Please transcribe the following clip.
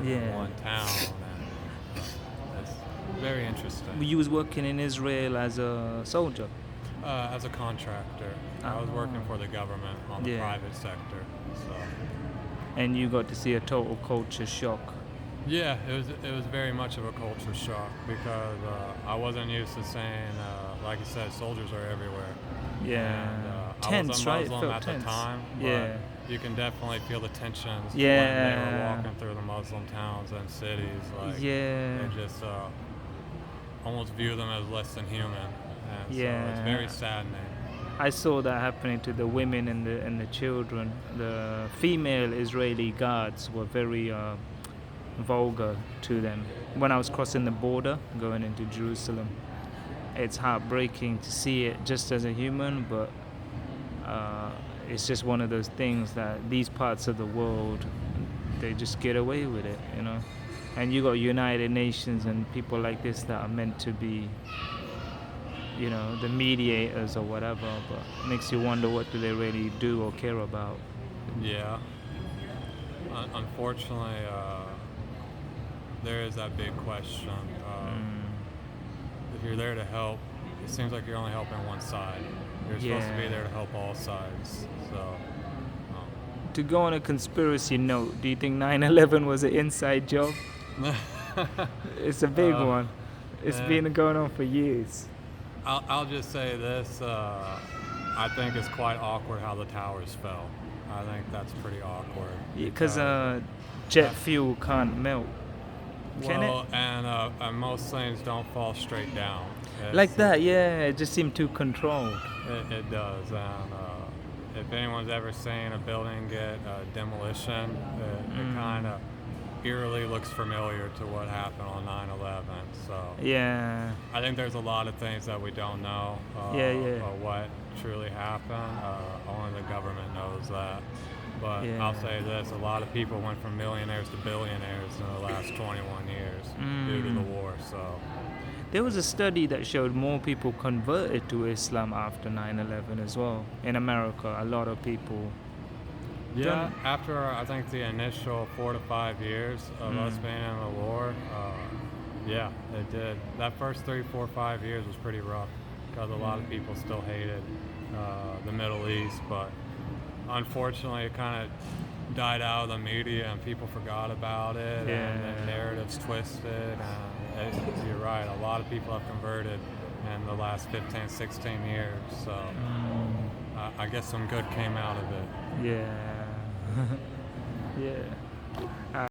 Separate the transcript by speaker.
Speaker 1: in
Speaker 2: Yeah.
Speaker 1: one town, and it's very interesting.
Speaker 2: You was working in Israel as a soldier.
Speaker 1: As a contractor, I was working
Speaker 2: Ah.
Speaker 1: for the government on the
Speaker 2: Yeah.
Speaker 1: private sector. So
Speaker 2: And you got to see a total culture shock.
Speaker 1: yeah, it was very much of a culture shock because I wasn't used to saying, like I said, soldiers are everywhere.
Speaker 2: Yeah.
Speaker 1: And I
Speaker 2: Tense,
Speaker 1: was a
Speaker 2: right? It
Speaker 1: Muslim
Speaker 2: felt
Speaker 1: at
Speaker 2: tense.
Speaker 1: the time, but
Speaker 2: Yeah.
Speaker 1: you can definitely feel the tensions when they
Speaker 2: Yeah.
Speaker 1: were walking through the Muslim towns and cities. Like
Speaker 2: Yeah.
Speaker 1: they just almost view them as less than human, and so it's
Speaker 2: Yeah.
Speaker 1: very saddening.
Speaker 2: I saw that happening to the women and the children. The female Israeli guards were very vulgar to them. When I was crossing the border going into Jerusalem, it's heartbreaking to see it just as a human, but it's just one of those things that these parts of the world, they just get away with it, you know. And you got United Nations and people like this that are meant to be, you know, the mediators or whatever, but it makes you wonder, what do they really do or care about?
Speaker 1: Yeah. Unfortunately, there is that big question. If you're there to help, it seems like you're only helping one side. You're supposed to be
Speaker 2: Yeah.
Speaker 1: there to help all sides. So,
Speaker 2: To go on a conspiracy note, do you think 9/11 was an inside job? It's a big one. It's
Speaker 1: yeah.
Speaker 2: been going on for years.
Speaker 1: I'll just say this. I think it's quite awkward how the towers fell. I think that's pretty awkward.
Speaker 2: Because jet fuel can't melt. Can
Speaker 1: well,
Speaker 2: it?
Speaker 1: and most things don't fall straight down.
Speaker 2: Like that, yeah. It just seemed too controlled.
Speaker 1: It does. And if anyone's ever seen a building get demolition, it kind of eerily looks familiar to what happened on 9/11. So
Speaker 2: Yeah.
Speaker 1: I think there's a lot of things that we don't know.
Speaker 2: Yeah.
Speaker 1: Of what truly happened. Only the government knows that. But
Speaker 2: Yeah.
Speaker 1: I'll say this: a lot of people went from millionaires to billionaires in the last 21 years due to the war. So
Speaker 2: There was a study that showed more people converted to Islam after 9/11 as well. In America, a lot of people.
Speaker 1: yeah, after I think the initial 4 to 5 years of us being in the war, yeah, it did. That first 3, 4, 5 years was pretty rough because a lot of people still hated the Middle East, but unfortunately it kind of died out of the media and people forgot about it, and the narrative's twisted, and you're right, a lot of people have converted in the last 15, 16 years, so I guess some good came out of it.
Speaker 2: Yeah. Yeah.